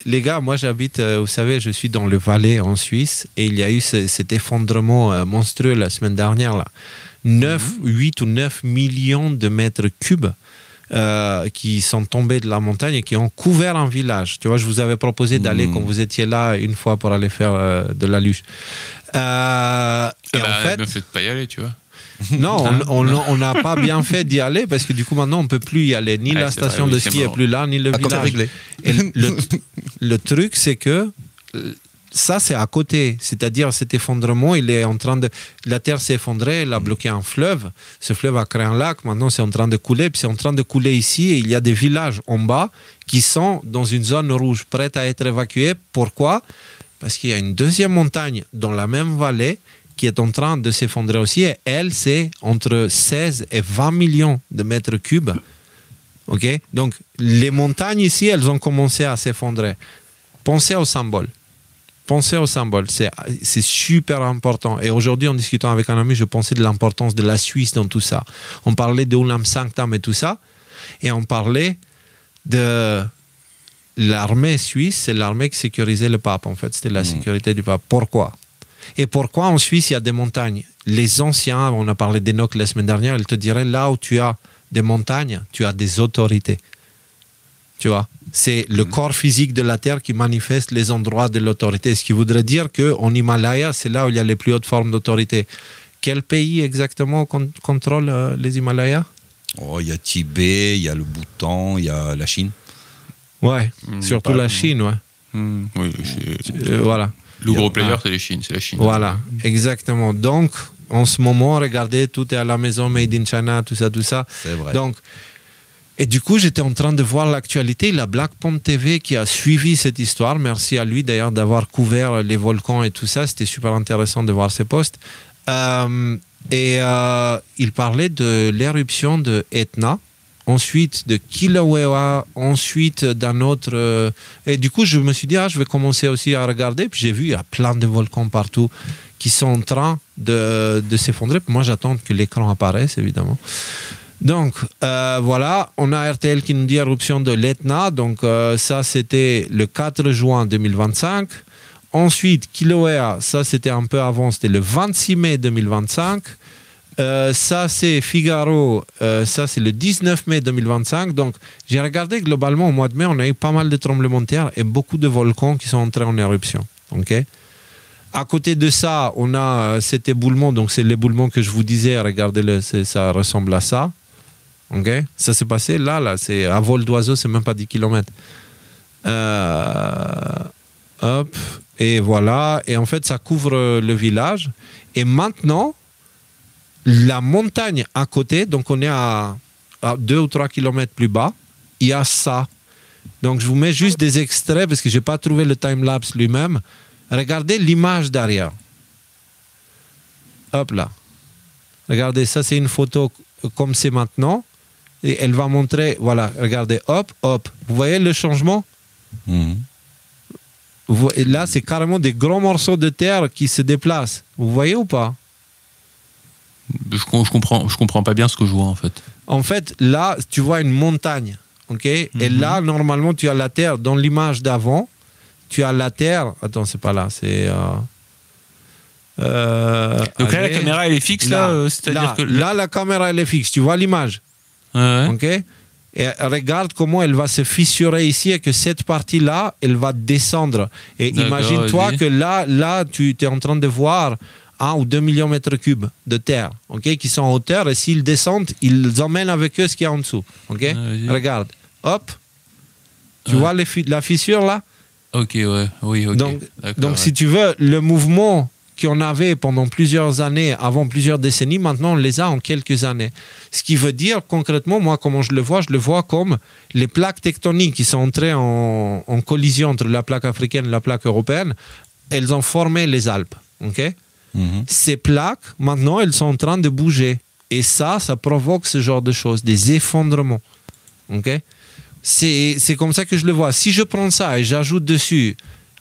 les gars, moi j'habite, vous savez, je suis dans le Valais en Suisse et il y a eu cet effondrement monstrueux la semaine dernière là. 8 ou 9 millions de mètres cubes qui sont tombés de la montagne et qui ont couvert un village. Tu vois, je vous avais proposé d'aller quand vous étiez là une fois pour aller faire de la luge. Et en fait, ne faites pas y aller, tu vois. Non, on n'a pas bien fait d'y aller parce que du coup maintenant on peut plus y aller. Ni la station de ski est plus là, ni le village. Et le truc c'est que ça c'est à côté, c'est-à-dire cet effondrement, il est en train de, la terre s'est effondrée, elle a bloqué un fleuve. Ce fleuve a créé un lac. Maintenant c'est en train de couler, puis c'est en train de couler ici. Et il y a des villages en bas qui sont dans une zone rouge, prête à être évacués. Pourquoi? Parce qu'il y a une deuxième montagne dans la même vallée qui est en train de s'effondrer aussi, et elle, c'est entre 16 et 20 millions de mètres cubes. Okay? Donc, les montagnes ici, elles ont commencé à s'effondrer. Pensez au symbole. Pensez au symbole. C'est super important. Et aujourd'hui, en discutant avec un ami, je pensais de l'importance de la Suisse dans tout ça. On parlait de Ulam Sanctam et tout ça, et on parlait de l'armée suisse, c'est l'armée qui sécurisait le pape, en fait. C'était la sécurité du pape. Pourquoi? Et pourquoi en Suisse, il y a des montagnes? Les anciens, on a parlé d'Enoch la semaine dernière, ils te diraient, là où tu as des montagnes, tu as des autorités. Tu vois, c'est le corps physique de la Terre qui manifeste les endroits de l'autorité. Ce qui voudrait dire qu'en Himalaya, c'est là où il y a les plus hautes formes d'autorité. Quel pays exactement contrôle les Himalayas? Oh, il y a Tibet, il y a le Bhoutan, il y a la Chine. Ouais, surtout la Chine, ouais. Oui, voilà. Le gros player, c'est la Chine. Voilà, exactement. Donc, en ce moment, regardez, tout est à la maison, made in China, tout ça, tout ça. C'est vrai. Donc, et du coup, j'étais en train de voir l'actualité. La Black Pond TV qui a suivi cette histoire. Merci à lui d'ailleurs d'avoir couvert les volcans et tout ça. C'était super intéressant de voir ses posts. Il parlait de l'éruption de Etna. Ensuite de Kilauea, ensuite d'un autre... Et du coup, je me suis dit, je vais commencer aussi à regarder. Puis j'ai vu, il y a plein de volcans partout qui sont en train de s'effondrer. Moi, j'attends que l'écran apparaisse, évidemment. Donc, voilà, on a RTL qui nous dit éruption de l'Etna. Donc, ça, c'était le 4 juin 2025. Ensuite, Kilauea, ça, c'était un peu avant. C'était le 26 mai 2025. Ça c'est Figaro, ça c'est le 19 mai 2025. Donc j'ai regardé globalement au mois de mai, on a eu pas mal de tremblements de terre et beaucoup de volcans qui sont entrés en éruption. Okay? À côté de ça, on a cet éboulement, donc c'est l'éboulement que je vous disais, regardez-le, ça ressemble à ça. Okay? Ça s'est passé là, c'est à vol d'oiseau, c'est même pas 10 km. Hop, et voilà, et en fait ça couvre le village. Et maintenant, la montagne à côté, donc on est à 2 ou 3 km plus bas, il y a ça. Donc je vous mets juste des extraits parce que je n'ai pas trouvé le time-lapse lui-même. Regardez l'image derrière. Hop là. Regardez, ça c'est une photo comme c'est maintenant. Et elle va montrer, voilà, regardez, hop, hop. Vous voyez le changement? Et là, c'est carrément des gros morceaux de terre qui se déplacent. Vous voyez ou pas? Je comprends pas bien ce que je vois en fait. En fait, là, tu vois une montagne, ok? Et là, normalement, tu as la terre. Dans l'image d'avant, tu as la terre. Attends, c'est pas là, c'est. Donc là, la caméra elle est fixe là, c'est-à-dire que là, la caméra elle est fixe. Tu vois l'image, ok? Et regarde comment elle va se fissurer ici et que cette partie-là, elle va descendre. Et imagine-toi que là, tu es en train de voir 1 ou 2 millions de mètres cubes de terre, okay, qui sont en hauteur, et s'ils descendent, ils emmènent avec eux ce qu'il y a en dessous. Okay? Regarde, hop, tu vois la fissure là? Ok, ouais, oui, ok. Donc si tu veux, le mouvement qu'on avait pendant plusieurs années, avant plusieurs décennies, maintenant on les a en quelques années. Ce qui veut dire concrètement, moi comment je le vois comme les plaques tectoniques qui sont entrées en collision entre la plaque africaine et la plaque européenne, elles ont formé les Alpes. Okay? Ces plaques, maintenant, elles sont en train de bouger. Et ça provoque ce genre de choses, des effondrements. Okay? C'est comme ça que je le vois. Si je prends ça et j'ajoute dessus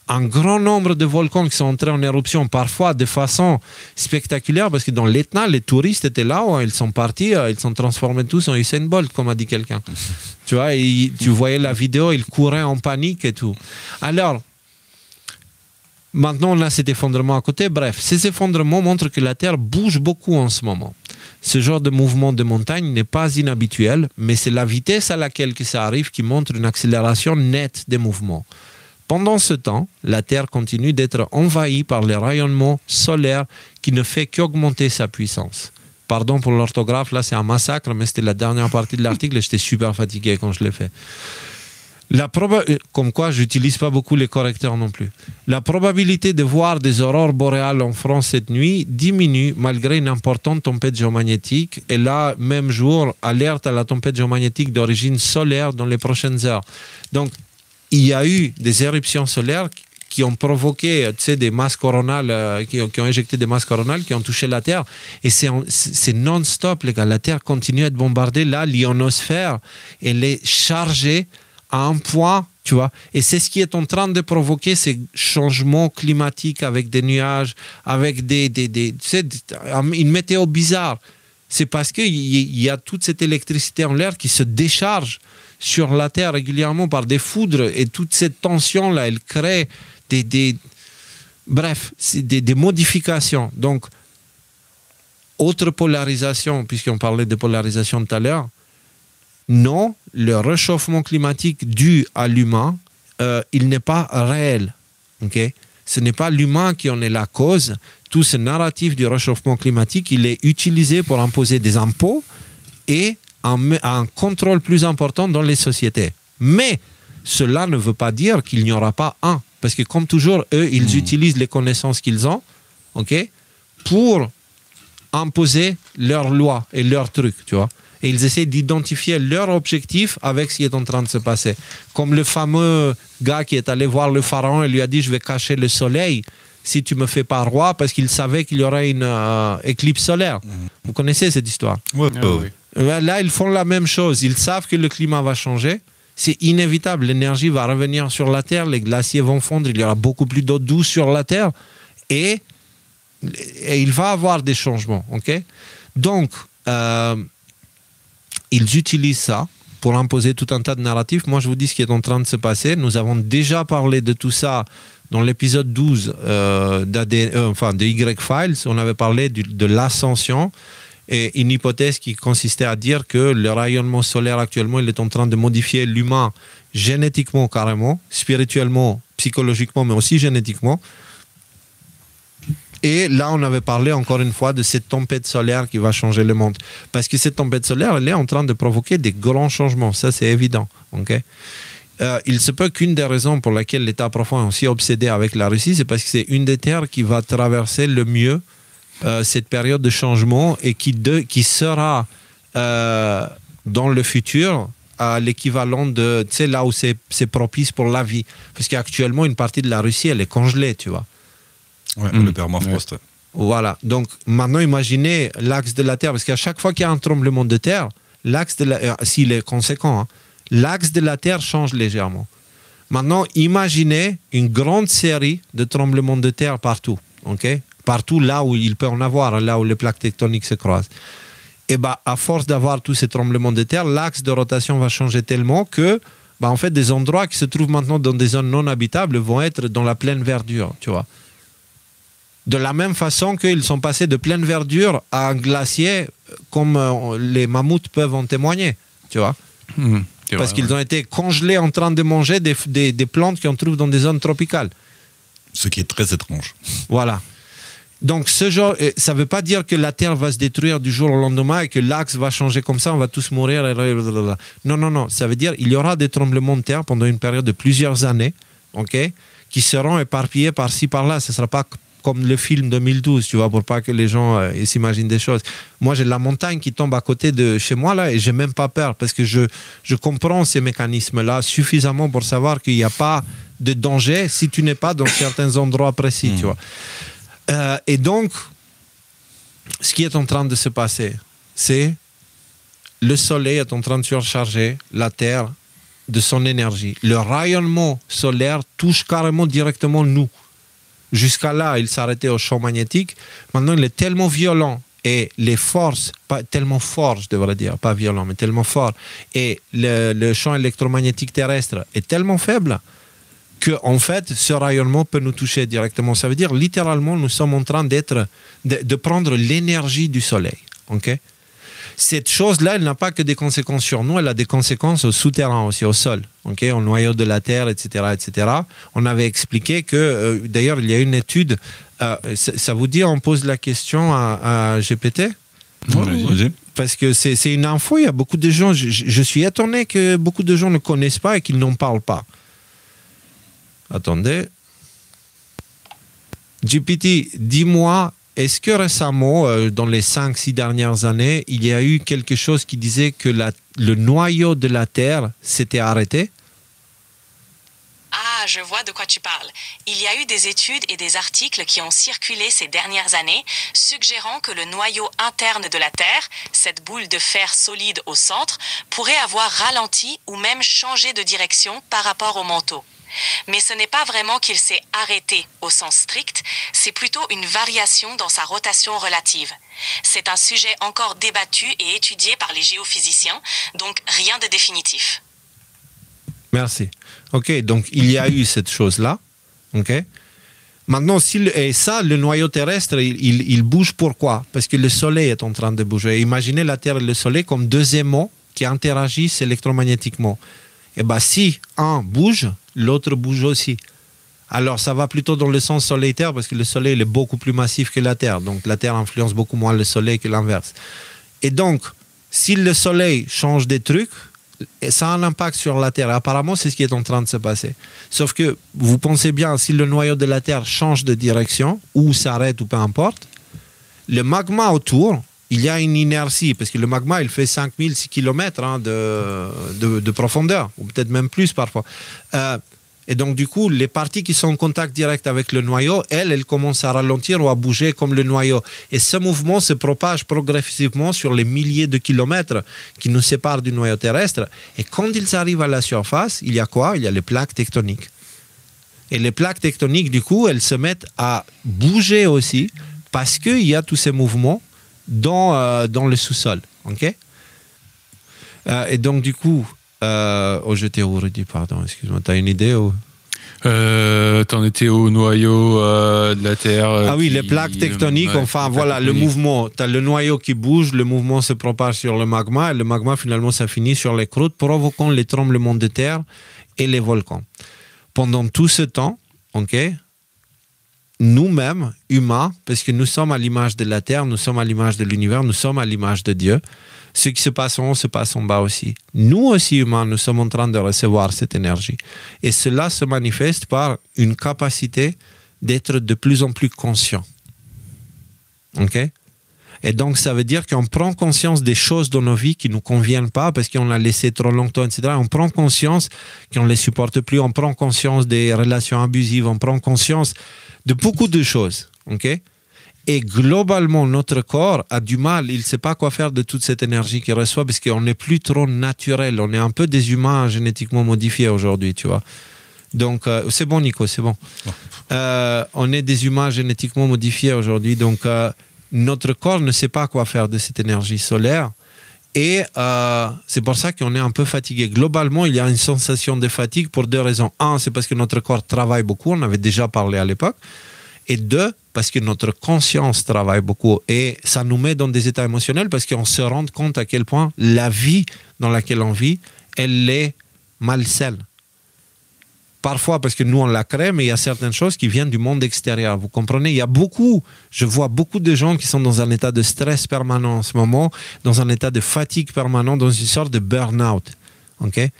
un grand nombre de volcans qui sont entrés en éruption, parfois de façon spectaculaire, parce que dans l'Etna, les touristes étaient là, ils sont partis, ils sont transformés tous en Usain Bolt, comme a dit quelqu'un. Tu vois, et tu voyais la vidéo, ils couraient en panique et tout. Alors, maintenant, on a cet effondrement à côté. Bref, ces effondrements montrent que la Terre bouge beaucoup en ce moment. Ce genre de mouvement de montagne n'est pas inhabituel, mais c'est la vitesse à laquelle que ça arrive qui montre une accélération nette des mouvements. Pendant ce temps, la Terre continue d'être envahie par les rayonnements solaires qui ne fait qu'augmenter sa puissance. Pardon pour l'orthographe, là c'est un massacre, mais c'était la dernière partie de l'article et j'étais super fatigué quand je l'ai fait. Comme quoi, je n'utilise pas beaucoup les correcteurs non plus. La probabilité de voir des aurores boréales en France cette nuit diminue malgré une importante tempête géomagnétique. Et là, même jour, alerte à la tempête géomagnétique d'origine solaire dans les prochaines heures. Donc, il y a eu des éruptions solaires qui ont provoqué des masses coronales, qui ont éjecté des masses coronales, qui ont touché la Terre. Et c'est non-stop, les gars. La Terre continue à être bombardée. Là, l'ionosphère, elle est chargée à un point, tu vois, et c'est ce qui est en train de provoquer ces changements climatiques avec des nuages, avec une météo bizarre. C'est parce qu'il y a toute cette électricité en l'air qui se décharge sur la Terre régulièrement par des foudres, et toute cette tension-là, elle crée des modifications. Donc, autre polarisation, puisqu'on parlait de polarisation tout à l'heure, non, le réchauffement climatique dû à l'humain, il n'est pas réel. Okay? Ce n'est pas l'humain qui en est la cause. Tout ce narratif du réchauffement climatique, il est utilisé pour imposer des impôts et un contrôle plus important dans les sociétés. Mais cela ne veut pas dire qu'il n'y aura pas un. Parce que comme toujours, eux, ils utilisent les connaissances qu'ils ont, okay, pour imposer leurs lois et leurs trucs, tu vois. Et ils essaient d'identifier leur objectif avec ce qui est en train de se passer. Comme le fameux gars qui est allé voir le pharaon et lui a dit « Je vais cacher le soleil si tu ne me fais pas roi » parce qu'il savait qu'il y aurait une éclipse solaire. Vous connaissez cette histoire? Oui. Là, ils font la même chose. Ils savent que le climat va changer. C'est inévitable. L'énergie va revenir sur la Terre. Les glaciers vont fondre. Il y aura beaucoup plus d'eau douce sur la Terre. Et il va y avoir des changements. Okay? Donc, ils utilisent ça pour imposer tout un tas de narratifs. Moi, je vous dis ce qui est en train de se passer. Nous avons déjà parlé de tout ça dans l'épisode 12 de Y-Files. On avait parlé de l'ascension et une hypothèse qui consistait à dire que le rayonnement solaire actuellement, il est en train de modifier l'humain génétiquement carrément, spirituellement, psychologiquement, mais aussi génétiquement. Et là, on avait parlé encore une fois de cette tempête solaire qui va changer le monde. Parce que cette tempête solaire, elle est en train de provoquer des grands changements. Ça, c'est évident. Okay? Il se peut qu'une des raisons pour laquelle l'État profond est aussi obsédé avec la Russie, c'est parce que c'est une des terres qui va traverser le mieux cette période de changement et qui sera dans le futur à l'équivalent de, tu sais, là où c'est propice pour la vie. Parce qu'actuellement, une partie de la Russie, elle est congelée, tu vois. Ouais, le permafrost. Ouais. Voilà. Donc, maintenant, imaginez l'axe de la Terre, parce qu'à chaque fois qu'il y a un tremblement de terre, l'axe de la s'il est conséquent, hein, l'axe de la Terre change légèrement. Maintenant, imaginez une grande série de tremblements de terre partout. Okay? Partout là où il peut en avoir, là où les plaques tectoniques se croisent. Et à force d'avoir tous ces tremblements de terre, l'axe de rotation va changer tellement que, en fait, des endroits qui se trouvent maintenant dans des zones non habitables vont être dans la pleine verdure, tu vois. De la même façon qu'ils sont passés de pleine verdure à un glacier, comme les mammouths peuvent en témoigner, tu vois. Parce qu'ils ont été congelés en train de manger des plantes qu'on trouve dans des zones tropicales. Ce qui est très étrange. Voilà. Donc, ça ne veut pas dire que la Terre va se détruire du jour au lendemain et que l'axe va changer comme ça, on va tous mourir. Non. Ça veut dire qu'il y aura des tremblements de terre pendant une période de plusieurs années, okay, qui seront éparpillés par-ci, par-là. Ce ne sera pas comme le film 2012, tu vois, pour pas que les gens s'imaginent des choses. Moi, j'ai la montagne qui tombe à côté de chez moi, là, et j'ai même pas peur, parce que je comprends ces mécanismes-là suffisamment pour savoir qu'il n'y a pas de danger si tu n'es pas dans certains endroits précis, tu vois. Et donc, ce qui est en train de se passer, c'est le soleil est en train de surcharger la Terre de son énergie. Le rayonnement solaire touche carrément directement nous. Jusqu'à là, il s'arrêtait au champ magnétique. Maintenant, il est tellement violent et les forces, pas tellement fort, je devrais dire, pas violent, mais tellement fort, et le champ électromagnétique terrestre est tellement faible que, en fait, ce rayonnement peut nous toucher directement. Ça veut dire, littéralement, nous sommes en train de prendre l'énergie du soleil. Okay? Cette chose-là, elle n'a pas que des conséquences sur nous, elle a des conséquences au souterrain aussi, au sol, okay? Au noyau de la Terre, etc., etc. On avait expliqué que, d'ailleurs, il y a une étude. Ça vous dit, on pose la question à GPT? Oui. Parce que c'est une info, il y a beaucoup de gens, je suis étonné que beaucoup de gens ne connaissent pas et qu'ils n'en parlent pas. Attendez. GPT, dis-moi, est-ce que récemment, dans les 5-6 dernières années, il y a eu quelque chose qui disait que le noyau de la Terre s'était arrêté? Ah, je vois de quoi tu parles. Il y a eu des études et des articles qui ont circulé ces dernières années, suggérant que le noyau interne de la Terre, cette boule de fer solide au centre, pourrait avoir ralenti ou même changé de direction par rapport au manteau. Mais ce n'est pas vraiment qu'il s'est arrêté au sens strict, c'est plutôt une variation dans sa rotation relative. C'est un sujet encore débattu et étudié par les géophysiciens, donc rien de définitif. Merci. Ok, donc il y a eu cette chose-là. Ok. Maintenant, le noyau terrestre, il bouge pourquoi? Parce que le Soleil est en train de bouger. Imaginez la Terre et le Soleil comme deux aimants qui interagissent électromagnétiquement. Et bien, si un bouge, l'autre bouge aussi. Alors, ça va plutôt dans le sens Soleil-Terre parce que le Soleil est beaucoup plus massif que la Terre. Donc, la Terre influence beaucoup moins le Soleil que l'inverse. Et donc, si le Soleil change des trucs, ça a un impact sur la Terre. Et apparemment, c'est ce qui est en train de se passer. Sauf que, vous pensez bien, si le noyau de la Terre change de direction, ou s'arrête, ou peu importe, le magma autour, il y a une inertie, parce que le magma, il fait 5000-6 km de profondeur, ou peut-être même plus parfois. Et donc, du coup, les parties qui sont en contact direct avec le noyau, elles commencent à ralentir ou à bouger comme le noyau. Et ce mouvement se propage progressivement sur les milliers de kilomètres qui nous séparent du noyau terrestre. Et quand ils arrivent à la surface, il y a quoi? Il y a les plaques tectoniques. Et les plaques tectoniques, du coup, elles se mettent à bouger aussi parce qu'il y a tous ces mouvements dans le sous-sol. Okay? Et donc, du coup, je t'ai redit, pardon, excuse-moi, t'as une idée ou... T'en étais au noyau de la Terre. Ah oui, les plaques tectoniques, enfin voilà, le mouvement. T'as le noyau qui bouge, le mouvement se propage sur le magma, et le magma finalement ça finit sur les croûtes, provoquant les tremblements de terre et les volcans. Pendant tout ce temps, okay, nous-mêmes, humains, parce que nous sommes à l'image de la Terre, nous sommes à l'image de l'univers, nous sommes à l'image de Dieu, ce qui se passe en haut se passe en bas aussi. Nous aussi, humains, nous sommes en train de recevoir cette énergie. Et cela se manifeste par une capacité d'être de plus en plus conscient. Ok? Et donc, ça veut dire qu'on prend conscience des choses dans nos vies qui ne nous conviennent pas parce qu'on l'a laissé trop longtemps, etc. On prend conscience qu'on ne les supporte plus. On prend conscience des relations abusives. On prend conscience de beaucoup de choses. Ok? Et globalement, notre corps a du mal, il ne sait pas quoi faire de toute cette énergie qu'il reçoit parce qu'on n'est plus trop naturel. On est un peu des humains génétiquement modifiés aujourd'hui, tu vois. Donc, c'est bon, Nico, c'est bon. On est des humains génétiquement modifiés aujourd'hui. Donc, notre corps ne sait pas quoi faire de cette énergie solaire. Et c'est pour ça qu'on est un peu fatigué. Globalement, il y a une sensation de fatigue pour deux raisons. Un, c'est parce que notre corps travaille beaucoup. On avait déjà parlé à l'époque. Et deux, parce que notre conscience travaille beaucoup et ça nous met dans des états émotionnels parce qu'on se rend compte à quel point la vie dans laquelle on vit, elle est malsaine. Parfois parce que nous on la crée, mais il y a certaines choses qui viennent du monde extérieur. Vous comprenez? Il y a je vois beaucoup de gens qui sont dans un état de stress permanent en ce moment, dans un état de fatigue permanent, dans une sorte de burn-out. Okay?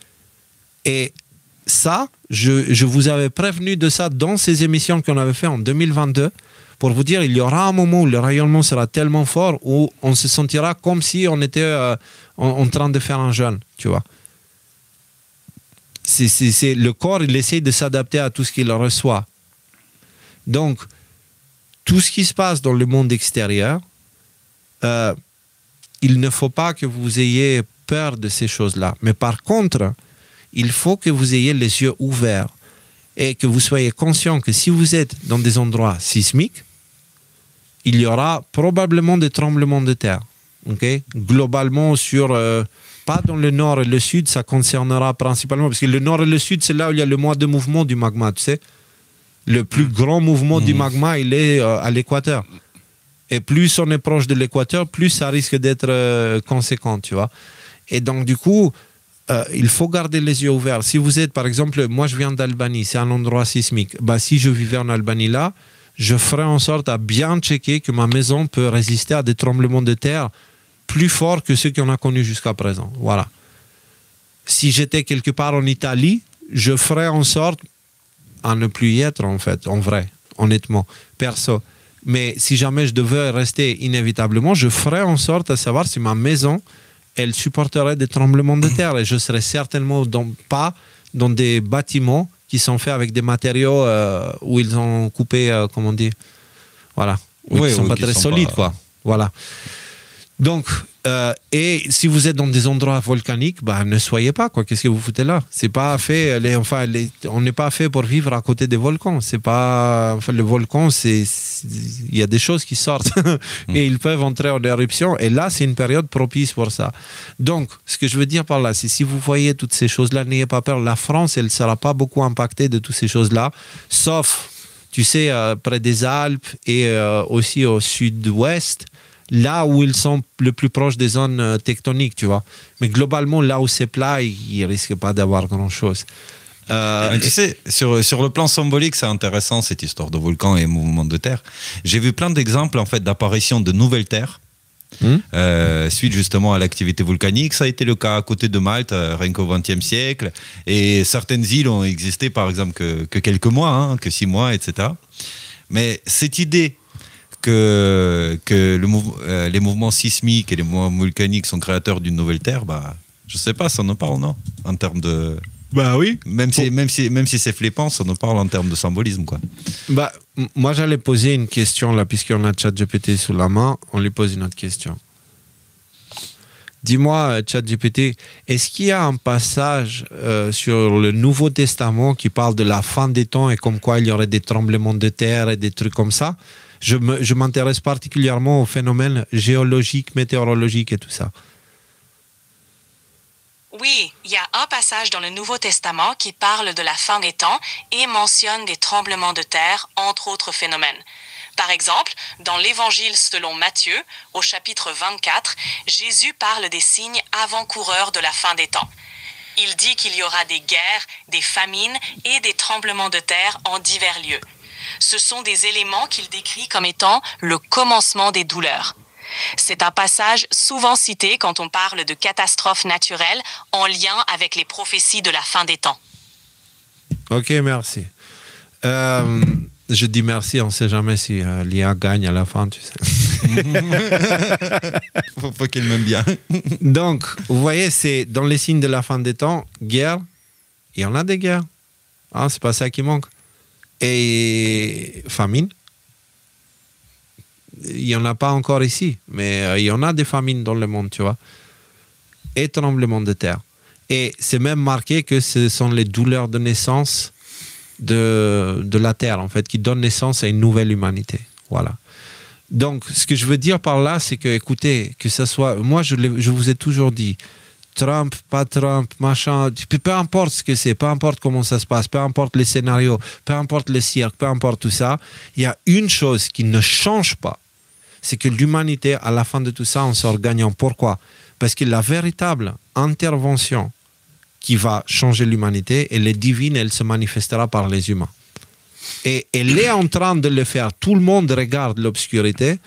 Et ça, je vous avais prévenu de ça dans ces émissions qu'on avait fait en 2022 pour vous dire il y aura un moment où le rayonnement sera tellement fort où on se sentira comme si on était en train de faire un jeûne, tu vois. Le corps, il essaie de s'adapter à tout ce qu'il reçoit. Donc, tout ce qui se passe dans le monde extérieur, il ne faut pas que vous ayez peur de ces choses-là. Mais par contre, il faut que vous ayez les yeux ouverts et que vous soyez conscient que si vous êtes dans des endroits sismiques, il y aura probablement des tremblements de terre. Okay? Globalement, pas dans le nord et le sud, ça concernera principalement, parce que le nord et le sud, c'est là où il y a le moins de mouvement du magma, tu sais. Le plus grand mouvement du magma, il est à l'équateur. Et plus on est proche de l'équateur, plus ça risque d'être conséquent, tu vois. Et donc, du coup, il faut garder les yeux ouverts. Si vous êtes, par exemple, moi je viens d'Albanie, c'est un endroit sismique. Bah, si je vivais en Albanie là, je ferais en sorte à bien checker que ma maison peut résister à des tremblements de terre plus forts que ceux qu'on a connus jusqu'à présent. Voilà. Si j'étais quelque part en Italie, je ferais en sorte à ne plus y être, en fait, en vrai, honnêtement, perso. Mais si jamais je devais rester inévitablement, je ferais en sorte à savoir si ma maison, elle supporterait des tremblements de terre. Et je serais certainement pas dans des bâtiments qui sont faits avec des matériaux où ils ont coupé, comment on dit, voilà, où ils ne sont pas très solides, quoi. Voilà. Donc, et si vous êtes dans des endroits volcaniques, bah, ne soyez pas, quoi. Qu'est-ce que vous foutez là? C'est pas fait, on n'est pas fait pour vivre à côté des volcans. C'est pas, le volcan, il y a des choses qui sortent et ils peuvent entrer en éruption. Et là, c'est une période propice pour ça. Donc, ce que je veux dire par là, c'est si vous voyez toutes ces choses-là, n'ayez pas peur. La France, elle ne sera pas beaucoup impactée de toutes ces choses-là, sauf, tu sais, près des Alpes et aussi au sud-ouest, là où ils sont le plus proches des zones tectoniques, tu vois. Mais globalement, là où c'est plat, ils ne risquent pas d'avoir grand-chose. Tu sais, sur le plan symbolique, c'est intéressant cette histoire de volcan et mouvement de terre. J'ai vu plein d'exemples en fait, d'apparition de nouvelles terres suite justement à l'activité volcanique. Ça a été le cas à côté de Malte, rien qu'au XXe siècle. Et certaines îles ont existé par exemple que quelques mois, que 6 mois, etc. Mais cette idée que les mouvements sismiques et les mouvements volcaniques sont créateurs d'une nouvelle terre, bah, je sais pas, ça nous parle, non? En termes de... Bah oui. Même si c'est flippant, ça nous parle en termes de symbolisme, quoi. Bah, moi, j'allais poser une question, là, puisqu'on a ChatGPT sous la main, on lui pose une autre question. Dis-moi, ChatGPT, est-ce qu'il y a un passage sur le Nouveau Testament qui parle de la fin des temps et comme quoi il y aurait des tremblements de terre et des trucs comme ça? Je m'intéresse particulièrement aux phénomènes géologiques, météorologiques et tout ça. Oui, il y a un passage dans le Nouveau Testament qui parle de la fin des temps et mentionne des tremblements de terre, entre autres phénomènes. Par exemple, dans l'Évangile selon Matthieu, au chapitre 24, Jésus parle des signes avant-coureurs de la fin des temps. Il dit qu'il y aura des guerres, des famines et des tremblements de terre en divers lieux. Ce sont des éléments qu'il décrit comme étant le commencement des douleurs. C'est un passage souvent cité quand on parle de catastrophes naturelles en lien avec les prophéties de la fin des temps. Ok, merci. Je dis merci, on ne sait jamais si l'IA gagne à la fin, tu sais. Faut qu'il m'aime bien. Donc, vous voyez, c'est dans les signes de la fin des temps, guerre, il y en a des guerres. Hein, c'est pas ça qui manque. Et famine. Il n'y en a pas encore ici, mais il y en a des famines dans le monde, tu vois. Et tremblements de terre. Et c'est même marqué que ce sont les douleurs de naissance de la terre, en fait, qui donnent naissance à une nouvelle humanité. Voilà. Donc, ce que je veux dire par là, c'est que, écoutez, que ce soit... Moi, je vous ai toujours dit, Trump, pas Trump, machin, peu importe ce que c'est, peu importe comment ça se passe, peu importe les scénarios, peu importe le cirque, peu importe tout ça, il y a une chose qui ne change pas, c'est que l'humanité, à la fin de tout ça, en sort gagnant. Pourquoi? Parce que la véritable intervention qui va changer l'humanité, elle est divine, elle se manifestera par les humains. Et elle est en train de le faire. Tout le monde regarde l'obscurité.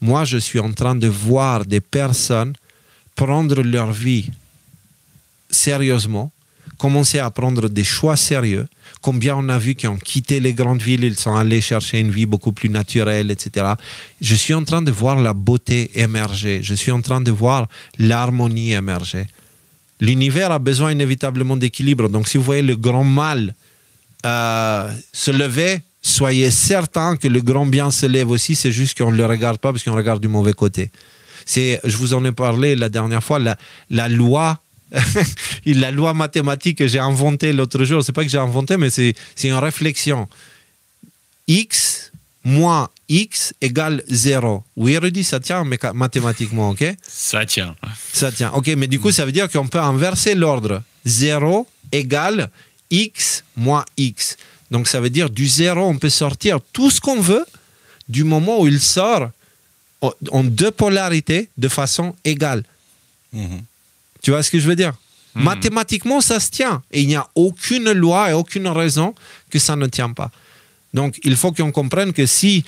Moi, je suis en train de voir des personnes prendre leur vie sérieusement, commencer à prendre des choix sérieux. Combien on a vu qui ont quitté les grandes villes, ils sont allés chercher une vie beaucoup plus naturelle, etc. Je suis en train de voir la beauté émerger. Je suis en train de voir l'harmonie émerger. L'univers a besoin inévitablement d'équilibre. Donc, si vous voyez le grand mal se lever, soyez certain que le grand bien se lève aussi. C'est juste qu'on ne le regarde pas parce qu'on regarde du mauvais côté. Je vous en ai parlé la dernière fois, la loi la loi mathématique que j'ai inventée l'autre jour, c'est pas que j'ai inventé, mais c'est une réflexion. X moins X égale 0. Oui, Rudy, ça tient mathématiquement, ok? Ça tient. Ça tient, ok, mais du coup, ça veut dire qu'on peut inverser l'ordre. 0 égale X moins X. Donc, ça veut dire du 0, on peut sortir tout ce qu'on veut du moment où il sort en deux polarités de façon égale. Tu vois ce que je veux dire? Mathématiquement, ça se tient. Et il n'y a aucune loi et aucune raison que ça ne tient pas. Donc, il faut qu'on comprenne que si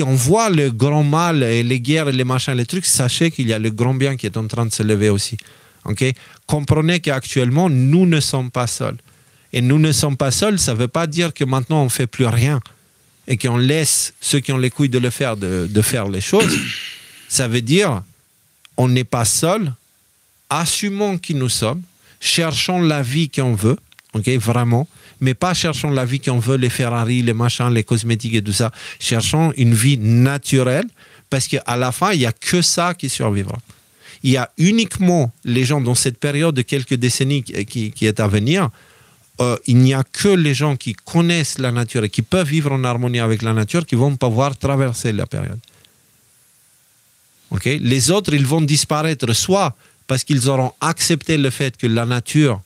on voit le grand mal et les guerres et les machins, les trucs, sachez qu'il y a le grand bien qui est en train de se lever aussi. Okay? Comprenez qu'actuellement, nous ne sommes pas seuls. Et nous ne sommes pas seuls, ça ne veut pas dire que maintenant, on ne fait plus rien et qu'on laisse ceux qui ont les couilles de le faire, de faire les choses. Ça veut dire on n'est pas seuls, assumons qui nous sommes, cherchons la vie qu'on veut, okay, vraiment, mais pas cherchons la vie qu'on veut, les Ferrari, les machins, les cosmétiques et tout ça. Cherchons une vie naturelle, parce qu'à la fin, il n'y a que ça qui survivra. Il y a uniquement les gens dans cette période de quelques décennies qui est à venir, il n'y a que les gens qui connaissent la nature et qui peuvent vivre en harmonie avec la nature qui vont pouvoir traverser la période. Okay? Les autres, ils vont disparaître soit parce qu'ils auront accepté le fait que la nature,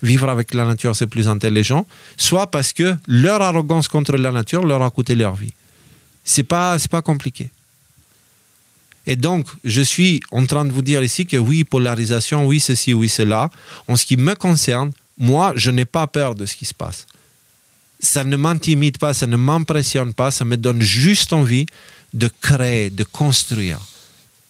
vivre avec la nature, c'est plus intelligent, soit parce que leur arrogance contre la nature leur a coûté leur vie. C'est pas compliqué. Et donc, je suis en train de vous dire ici que oui, polarisation, oui, ceci, oui, cela. En ce qui me concerne, moi, je n'ai pas peur de ce qui se passe. Ça ne m'intimide pas, ça ne m'impressionne pas, ça me donne juste envie de créer, de construire.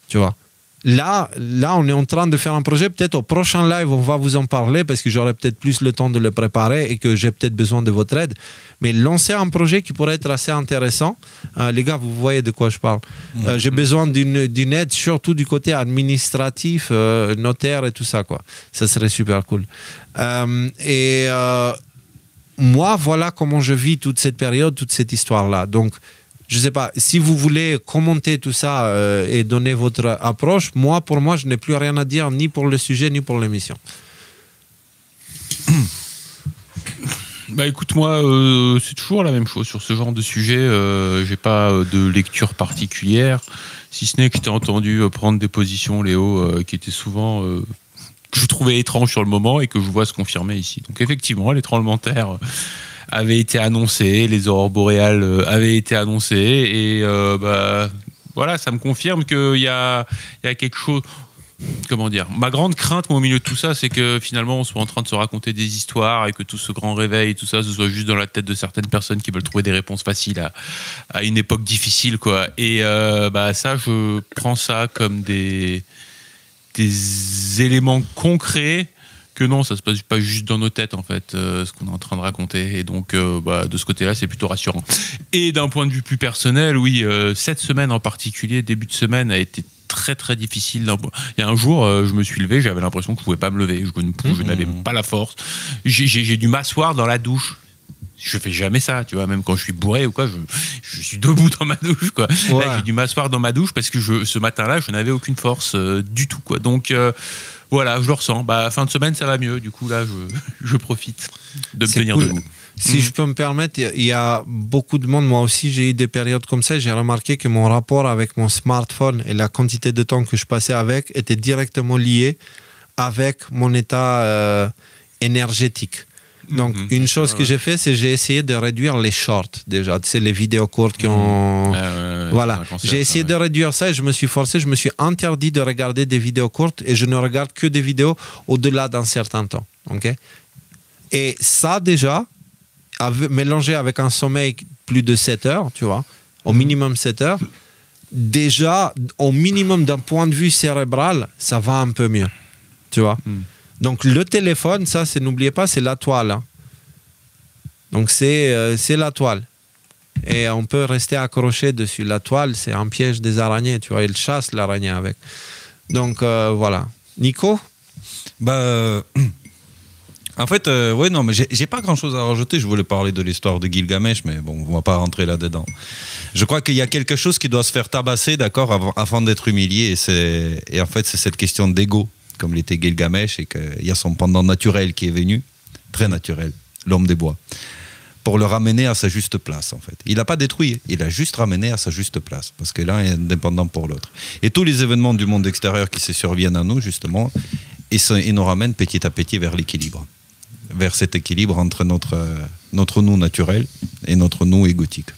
Tu vois? Là, on est en train de faire un projet. Peut-être au prochain live, on va vous en parler parce que j'aurai peut-être plus le temps de le préparer et que j'ai peut-être besoin de votre aide. Mais lancer un projet qui pourrait être assez intéressant. Les gars, vous voyez de quoi je parle. J'ai besoin d'une aide, surtout du côté administratif, notaire et tout ça, quoi. Ça serait super cool. Moi, voilà comment je vis toute cette période, toute cette histoire-là. Donc, je ne sais pas, si vous voulez commenter tout ça et donner votre approche, pour moi, je n'ai plus rien à dire, ni pour le sujet, ni pour l'émission. Bah écoute, moi, c'est toujours la même chose sur ce genre de sujet. J'ai pas de lecture particulière, si ce n'est que je t'ai entendu prendre des positions, Léo, qui étaient souvent... que je trouvais étranges sur le moment et que je vois se confirmer ici. Donc effectivement, les tremblements de terre... avaient été annoncés, les aurores boréales avaient été annoncées et voilà, ça me confirme qu'il y a quelque chose. Comment dire? Ma grande crainte, moi, au milieu de tout ça, c'est que finalement on soit en train de se raconter des histoires et que tout ce grand réveil et tout ça, ce soit juste dans la tête de certaines personnes qui veulent trouver des réponses faciles à une époque difficile, quoi. Et ça, je prends ça comme des éléments concrets. Que non, ça se passe pas juste dans nos têtes en fait, ce qu'on est en train de raconter. Et donc, de ce côté-là, c'est plutôt rassurant. Et d'un point de vue plus personnel, oui, cette semaine en particulier, début de semaine, a été très très difficile. Il y a un jour, je me suis levé, j'avais l'impression que je pouvais pas me lever, je n'avais pas la force. J'ai dû m'asseoir dans la douche. Je fais jamais ça, tu vois, même quand je suis bourré ou quoi, je suis debout dans ma douche, quoi. Ouais. Là, j'ai dû m'asseoir dans ma douche parce que ce matin-là, je n'avais aucune force du tout, quoi. Donc voilà, je le ressens. Fin de semaine, ça va mieux. Du coup, là, je profite de me tenir debout. Si je peux me permettre, il y a beaucoup de monde. Moi aussi, j'ai eu des périodes comme ça. J'ai remarqué que mon rapport avec mon smartphone et la quantité de temps que je passais avec était directement lié avec mon état énergétique. Donc, une chose que j'ai fait, c'est j'ai essayé de réduire les shorts déjà. Tu sais, les vidéos courtes qui ont... voilà. J'ai essayé de réduire ça et je me suis forcé, je me suis interdit de regarder des vidéos courtes et je ne regarde que des vidéos au-delà d'un certain temps. Okay? Et ça, déjà, mélangé avec un sommeil plus de 7 heures, tu vois, au minimum 7 heures, déjà, au minimum d'un point de vue cérébral, ça va un peu mieux. Tu vois Donc le téléphone, ça, n'oubliez pas, c'est la toile. Hein. Donc c'est la toile. Et on peut rester accroché dessus. La toile, c'est un piège des araignées, tu vois. Il chasse l'araignée avec. Donc voilà. Nico? En fait, non, mais j'ai pas grand-chose à rajouter. Je voulais parler de l'histoire de Gilgamesh, mais bon, on va pas rentrer là-dedans. Je crois qu'il y a quelque chose qui doit se faire tabasser, d'accord, avant d'être humilié. Et en fait, c'est cette question d'ego comme l'était Gilgamesh, et qu'il y a son pendant naturel qui est venu, très naturel, l'homme des bois, pour le ramener à sa juste place, en fait. Il n'a pas détruit, il a juste ramené à sa juste place, parce que l'un est indépendant pour l'autre. Et tous les événements du monde extérieur qui se surviennent à nous, justement, ils nous ramènent petit à petit vers l'équilibre, vers cet équilibre entre notre nous naturel et notre nous égotique.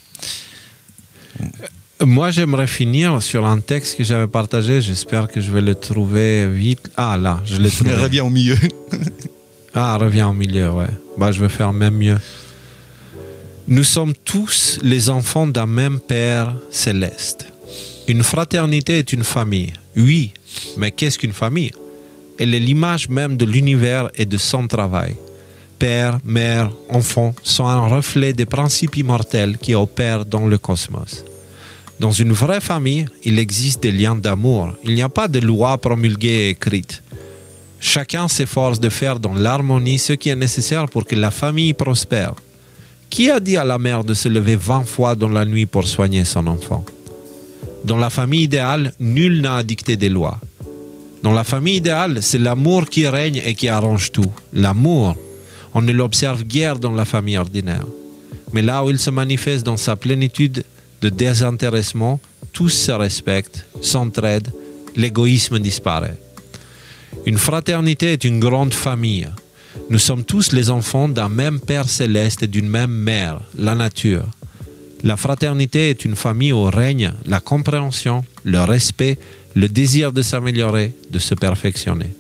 Moi, j'aimerais finir sur un texte que j'avais partagé. J'espère que je vais le trouver vite. Ah, là, je l'ai trouvé. Reviens au milieu. Ah, reviens au milieu, ouais. Bah, je vais faire même mieux. Nous sommes tous les enfants d'un même Père céleste. Une fraternité est une famille. Oui, mais qu'est-ce qu'une famille? Elle est l'image même de l'univers et de son travail. Père, mère, enfant sont un reflet des principes immortels qui opèrent dans le cosmos. Dans une vraie famille, il existe des liens d'amour. Il n'y a pas de loi promulguée et écrite. Chacun s'efforce de faire dans l'harmonie ce qui est nécessaire pour que la famille prospère. Qui a dit à la mère de se lever 20 fois dans la nuit pour soigner son enfant? Dans la famille idéale, nul n'a à dicter des lois. Dans la famille idéale, c'est l'amour qui règne et qui arrange tout. L'amour, on ne l'observe guère dans la famille ordinaire. Mais là où il se manifeste dans sa plénitude de désintéressement, tous se respectent, s'entraident, l'égoïsme disparaît. Une fraternité est une grande famille. Nous sommes tous les enfants d'un même Père céleste et d'une même mère, la nature. La fraternité est une famille où règne la compréhension, le respect, le désir de s'améliorer, de se perfectionner.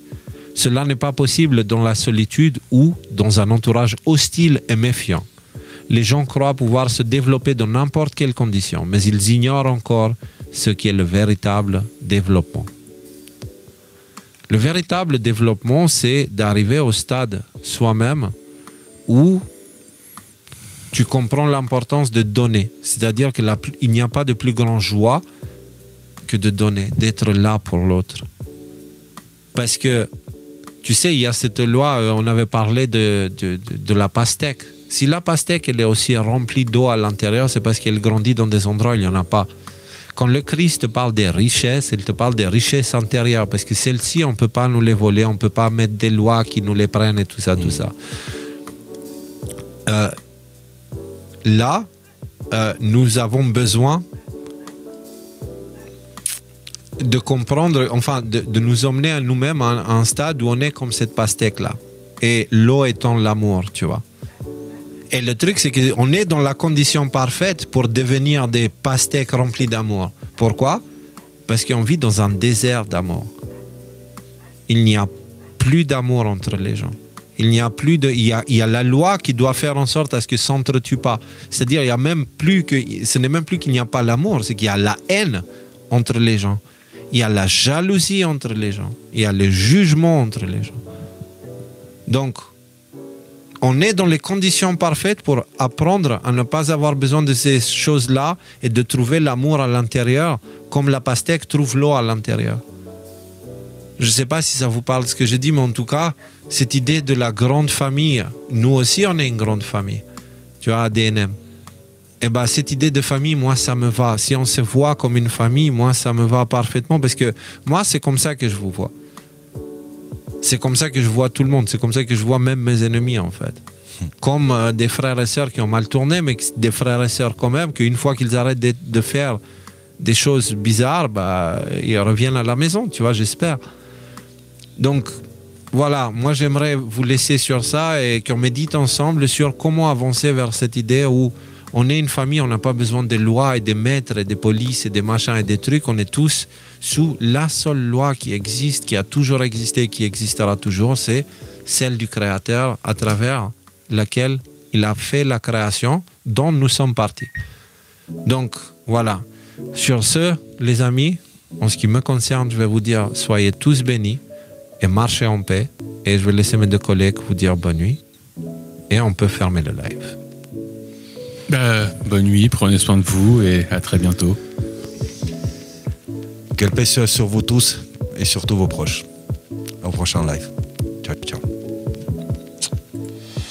Cela n'est pas possible dans la solitude ou dans un entourage hostile et méfiant. Les gens croient pouvoir se développer dans n'importe quelle condition, mais ils ignorent encore ce qui est le véritable développement. Le véritable développement, c'est d'arriver au stade soi-même où tu comprends l'importance de donner. C'est-à-dire qu'il n'y a pas de plus grande joie que de donner, d'être là pour l'autre. Parce que, tu sais, il y a cette loi, on avait parlé de la pastèque. Si la pastèque elle est aussi remplie d'eau à l'intérieur, c'est parce qu'elle grandit dans des endroits où il n'y en a pas. Quand le Christ te parle des richesses, il te parle des richesses intérieures, parce que celles-ci, on ne peut pas nous les voler, on ne peut pas mettre des lois qui nous les prennent et tout ça, tout ça. Là, nous avons besoin de comprendre, enfin, de nous emmener à nous-mêmes à un stade où on est comme cette pastèque-là. Et l'eau étant l'amour, tu vois. Et le truc, c'est qu'on est dans la condition parfaite pour devenir des pastèques remplies d'amour. Pourquoi? Parce qu'on vit dans un désert d'amour. Il n'y a plus d'amour entre les gens. Il n'y a plus de, il y a la loi qui doit faire en sorte à ce que ça s'entretue pas. C'est-à-dire, il y a même plus que, ce n'est même plus qu'il n'y a pas l'amour, c'est qu'il y a la haine entre les gens. Il y a la jalousie entre les gens. Il y a le jugement entre les gens. Donc, on est dans les conditions parfaites pour apprendre à ne pas avoir besoin de ces choses-là et de trouver l'amour à l'intérieur, comme la pastèque trouve l'eau à l'intérieur. Je ne sais pas si ça vous parle ce que je dis, mais en tout cas, cette idée de la grande famille, nous aussi on est une grande famille, tu vois, ADNM. Et bien cette idée de famille, moi ça me va. Si on se voit comme une famille, moi ça me va parfaitement, parce que moi c'est comme ça que je vous vois. C'est comme ça que je vois tout le monde, c'est comme ça que je vois même mes ennemis en fait. Comme des frères et sœurs qui ont mal tourné, mais des frères et sœurs quand même, qu'une fois qu'ils arrêtent de faire des choses bizarres, bah, ils reviennent à la maison, tu vois, j'espère. Donc voilà, moi j'aimerais vous laisser sur ça et qu'on médite ensemble sur comment avancer vers cette idée où on est une famille, on n'a pas besoin de lois et de maîtres et de polices et de machins et des trucs, on est tous sous la seule loi qui existe, qui a toujours existé, qui existera toujours, c'est celle du Créateur à travers laquelle il a fait la création dont nous sommes partis. Donc voilà, sur ce les amis, en ce qui me concerne, je vais vous dire soyez tous bénis et marchez en paix, et je vais laisser mes deux collègues vous dire bonne nuit et on peut fermer le live. Bonne nuit, prenez soin de vous et à très bientôt. Quelle paix soit sur vous tous et surtout vos proches. Au prochain live. Ciao, ciao.